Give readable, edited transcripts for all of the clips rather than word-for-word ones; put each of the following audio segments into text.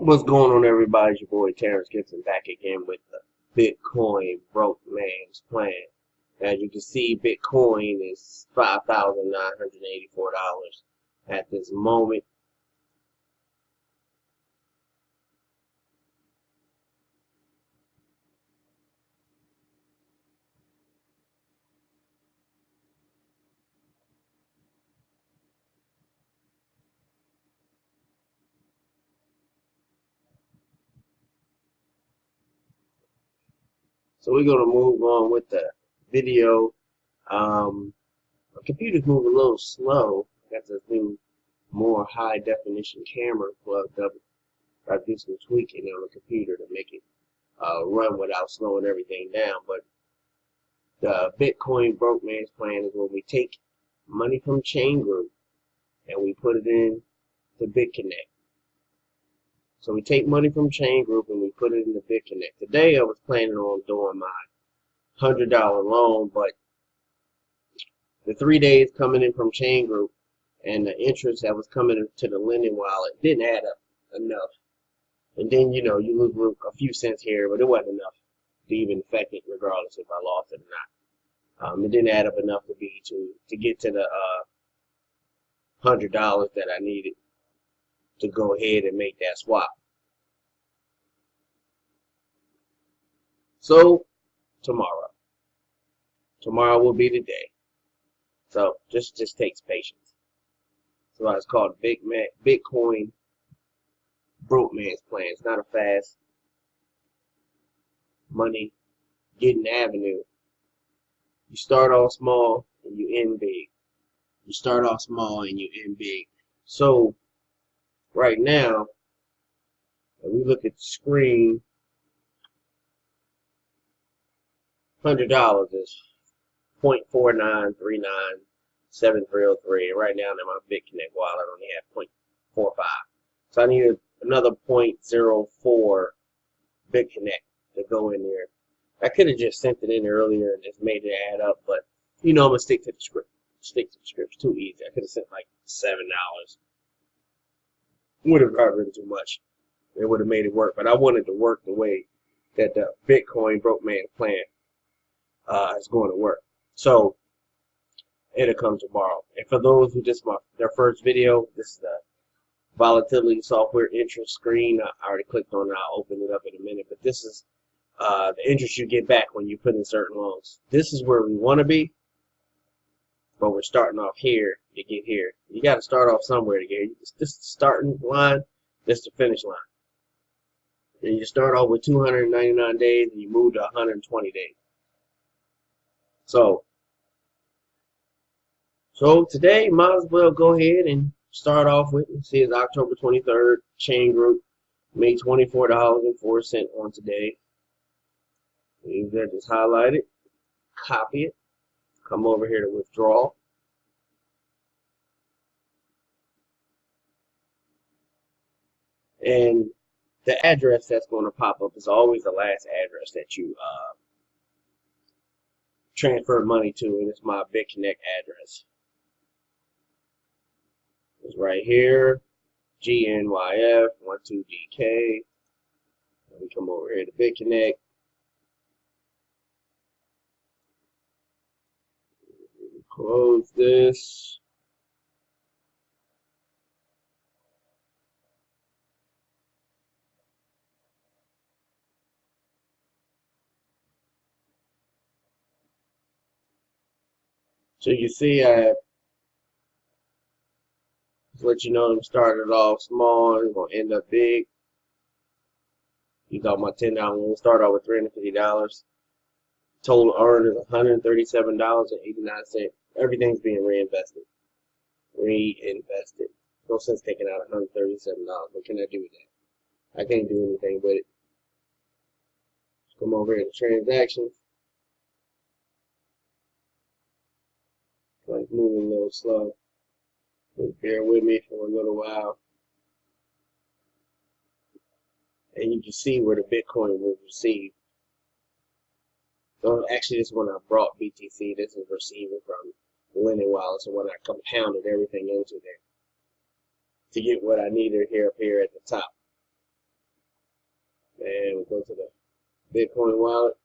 What's going on, everybody? It's your boy Terrence Gibson back again with the Bitcoin broke man's plan. As you can see, Bitcoin is $5,984 at this moment. So we're gonna move on with the video. My computer's moving a little slow. Got this new, more high definition camera plugged up. I do some tweaking on the computer to make it run without slowing everything down. But the Bitcoin broke man's plan is when we take money from Chain Group and we put it in the Bitconnect. So we take money from Chain Group and we put it in the Bitconnect. Today I was planning on doing my $100 loan, but the 3 days coming in from Chain Group and the interest that was coming into the lending wallet didn't add up enough. And then, you lose a few cents here, but it wasn't enough to even affect it, regardless if I lost it or not. It didn't add up enough to get to the $100 that I needed to go ahead and make that swap. So tomorrow will be the day. So just takes patience. So it's called Bitcoin broke man's plan. It's not a fast money getting avenue. You start off small and you end big. You start off small and you end big. So right now, if we look at the screen, $100 is 0.49397303. Right now, in my Bitconnect wallet, I only have 0.45. So I need another 0.04 Bitconnect to go in there. I could have just sent it in earlier and just made it add up, but I'm gonna stick to the script. Stick to the script. It's too easy. I could have sent like $7. Would have been too much. It would have made it work, but I wanted to work the way that the Bitcoin broke man plan is going to work. So it'll come tomorrow. And for those who their first video, this is the volatility software interest screen. I already clicked on it. I'll open it up in a minute. But this is the interest you get back when you put in certain loans. This is where we want to be, but we're starting off here to get here. You got to start off somewhere to get here. This is the starting line. This is the finish line. And you start off with 299 days and you move to 120 days. So today, might as well go ahead and start off with, see, it's October 23rd, Chain Group made $24.04 on today. Leave that, just highlight it, copy it, come over here to withdraw. And the address that's going to pop up is always the last address that you transfer money to, and it's my Bitconnect address. It's right here, GNYF12DK. We come over here to Bitconnect. Close this. So you see, I just let you know, I'm started off small and going to end up big. You got my $10 loan. Start off with $350. Total earned is $137.89. Everything's being reinvested. No sense taking out $137. What can I do with that? I can't do anything with it. Just come over here to transactions. Like moving a little slow. Just bear with me for a little while. And you can see where the Bitcoin was received. So actually, this is when I brought BTC. This is receiving from the lending wallet. So when I compounded everything into there to get what I needed here up here at the top. go to the Bitcoin wallet.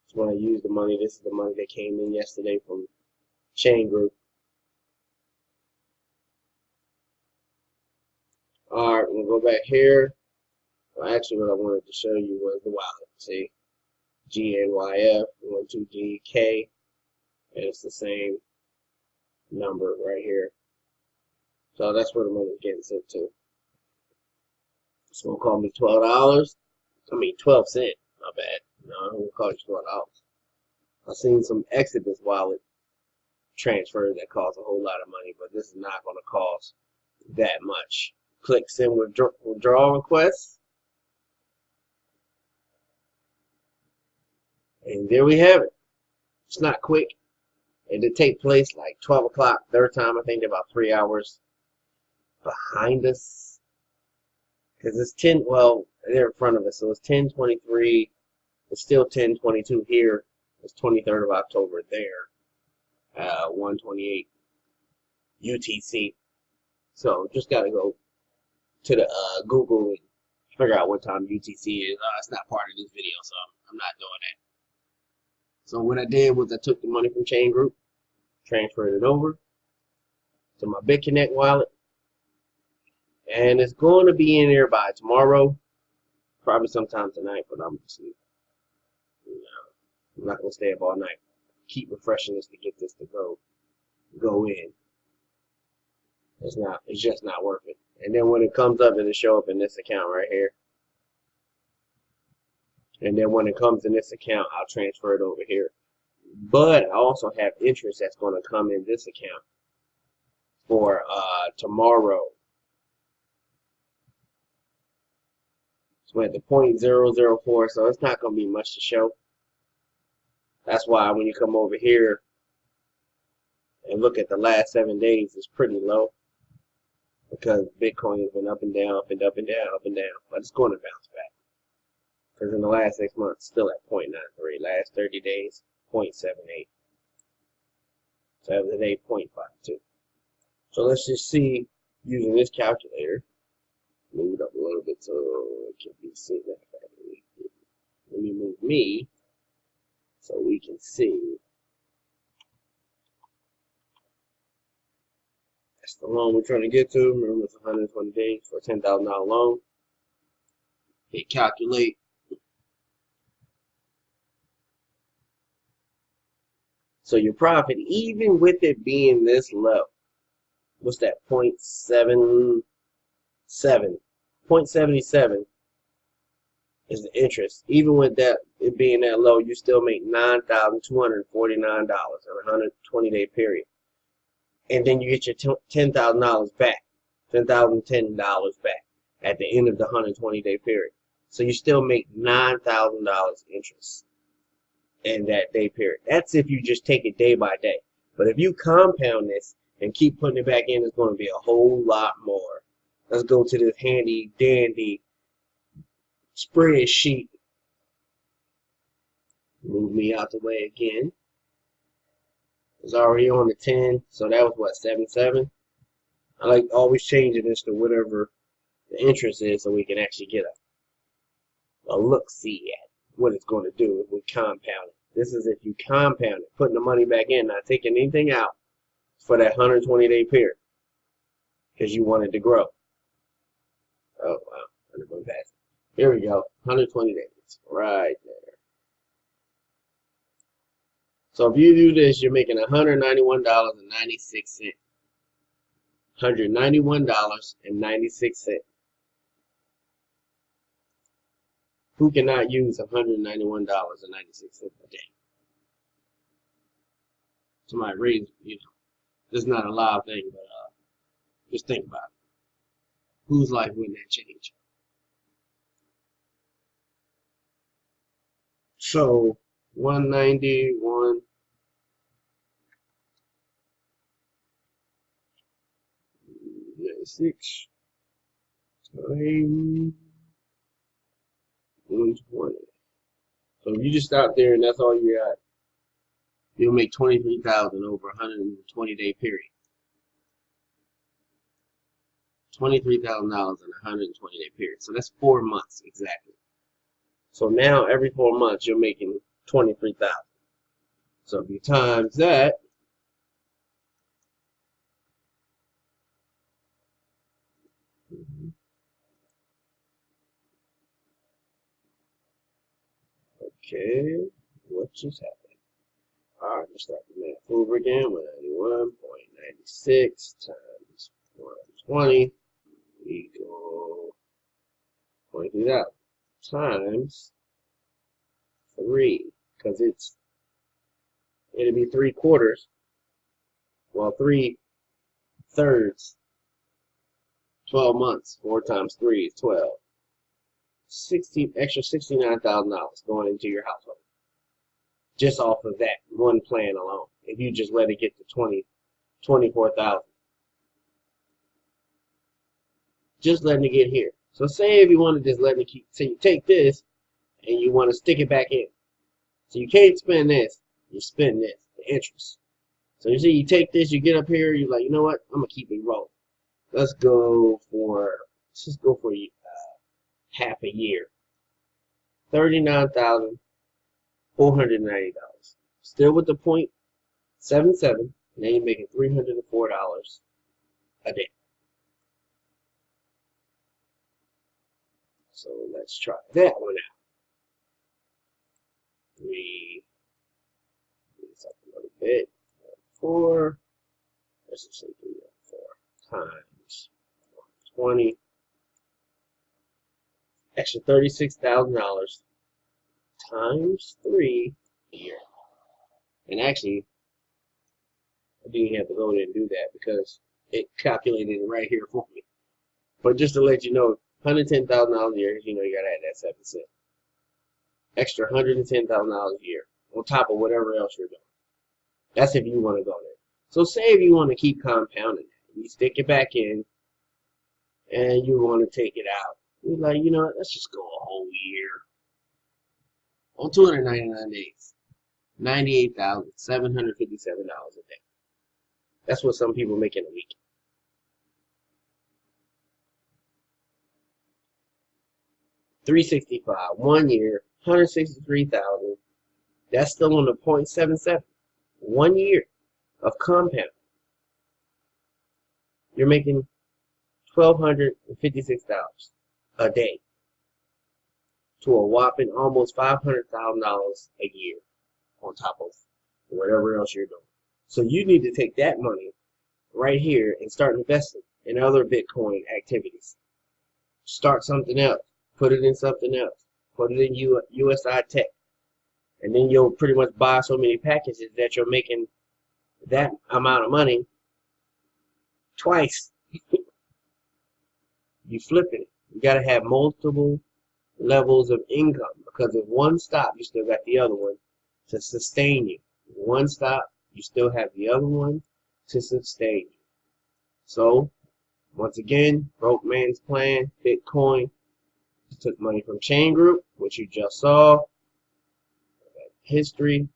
That's when I use the money. This is the money that came in yesterday from Chain Group. Alright, we'll go back here. Well, actually, what I wanted to show you was the wallet. See? GAYF12DK. And it's the same number right here. So that's where the money's getting sent to. It's going to call me $12. I mean, 12 cents. My bad. No, I'm going to call you $12. I've seen some Exodus wallet transfers that cost a whole lot of money, but this is not going to cost that much. Click send withdrawal request. And there we have it. It's not quick. It did take place like 12 o'clock. Third time, I think they're about 3 hours behind us. Because it's 10, well, they're in front of us. So it's 10:23. It's still 10:22 here. It's 23rd of October there. 1:28 UTC. So just got to go to the Google and figure out what time UTC is. It's not part of this video, so I'm not doing that. So what I did was I took the money from Chain Group, transferred it over to my Bitconnect wallet, and it's going to be in there by tomorrow, probably sometime tonight. But I'm just, I'm not gonna stay up all night. Keep refreshing this to get this to go in. It's just not worth it. And then when it comes up, it'll show up in this account right here. And then when it comes in this account, I'll transfer it over here. But I also have interest that's going to come in this account for tomorrow. So we're at the 0.004, so it's not going to be much to show. That's why when you come over here and look at the last 7 days, it's pretty low. Because Bitcoin has been up and down, up and up and down, up and down. But it's going to bounce back. Because in the last 6 months, still at 0.93. Last 30 days, 0.78. So as of today, 0.52. So let's just see, using this calculator, move it up a little bit so it can be seen. Let me move me so we can see. That's the loan we're trying to get to. Remember, it's 120 days for a $10,000 loan. Hit calculate. So your profit, even with it being this low, what's that, 0.77? 0.77 is the interest. Even with that, it being that low, you still make $9,249 in a 120-day period. And then you get your $10,000 back, $10,010 back at the end of the 120-day period. So you still make $9,000 interest in that day period. That's if you just take it day by day. But if you compound this and keep putting it back in, it's going to be a whole lot more. Let's go to this handy dandy spreadsheet. Move me out the way again. It's already on the 10, so that was what, 77? I like always changing this to whatever the interest is so we can actually get a look-see at what it's going to do if we compound it. This is if you compound it, putting the money back in, not taking anything out for that 120-day period because you want it to grow. Oh, wow. I'm going past it. Here we go. 120 days. Right there. So if you do this, you're making $191.96. $191.96. Who cannot use $191.96 a day? Somebody raise, this is not a live thing, but just think about it. Whose life wouldn't that change? So 191. Six times 120. So if you just stop there and that's all you got, you'll make $23,000 over a 120-day period. $23,000 in a 120-day period. So that's 4 months exactly. So now every 4 months you're making 23,000. So if you times that, okay, what just happened? All right, let's start the math over again. 191.96 times 120 equal 23,000 times 3, because it'll be 3/4. Well, 3/3. 12 months. 4 times 3 is 12. Extra $69,000 going into your household just off of that one plan alone. If you just let it get to 24,000, just letting it get here. So say if you want to just let it keep, say you take this and you want to stick it back in. So you can't spend this, you spend this, the interest. So you see, you take this, you get up here, you're like, you know what? I'm gonna keep it rolling. Let's just go for half a year. $39,490. Still with the 0.77, now you're making $304 a day. So let's try that one out. This up a little bit. 4. Let's just say 304 times 20. Extra $36,000 times 3 a year. And actually, I didn't have to go there and do that because it calculated it right here for me. But just to let you know, $110,000 a year, you know you gotta add that 7 cents. Extra $110,000 a year on top of whatever else you're doing. That's if you want to go there. So say if you want to keep compounding it, you stick it back in, and you want to take it out. You're like, you know what, let's just go a whole year. On 299 days, $98,757 a day. That's what some people make in a week. $365, 1 year, $163,000. That's still on the 0.77. 1 year of compound. You're making $1,256 a day to a whopping almost $500,000 a year on top of whatever else you're doing. So you need to take that money right here and start investing in other Bitcoin activities. Start something else. Put it in something else. Put it in USI Tech. And then you'll pretty much buy so many packages that you're making that amount of money twice. You flipping it. You got to have multiple levels of income, because if one stop, you still got the other one to sustain you. One stop, you still have the other one to sustain you. So, once again, broke man's plan, Bitcoin. Took money from Chain Group, which you just saw. History.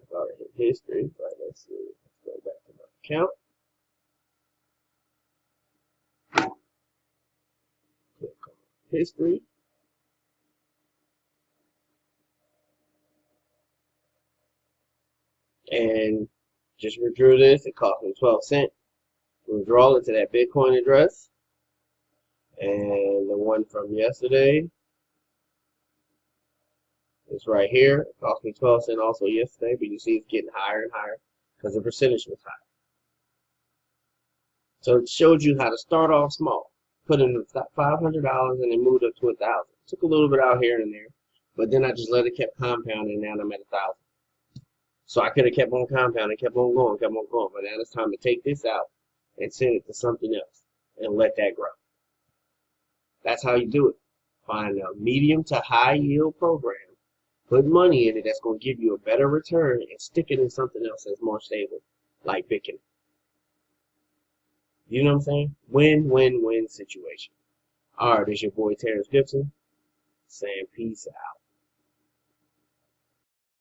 I thought it hit history, but let's see. Let's go back to my account. Click on history. And just withdrew this. It cost me 12 cents. Withdraw it to that Bitcoin address. And the one from yesterday is right here. It cost me 12 cents also yesterday, but you see it's getting higher and higher because the percentage was high. So it showed you how to start off small. Put in $500 and then moved up to 1,000. Took a little bit out here and there, but then I just let it keep compounding, and now I'm at 1,000. So I could have kept on compounding, kept on going, but now it's time to take this out and send it to something else and let that grow. That's how you do it. Find a medium to high yield program, put money in it that's going to give you a better return, and stick it in something else that's more stable, like Bitconnect. You know what I'm saying? Win-win-win situation. All right, this is your boy Terrence Gibson saying peace out.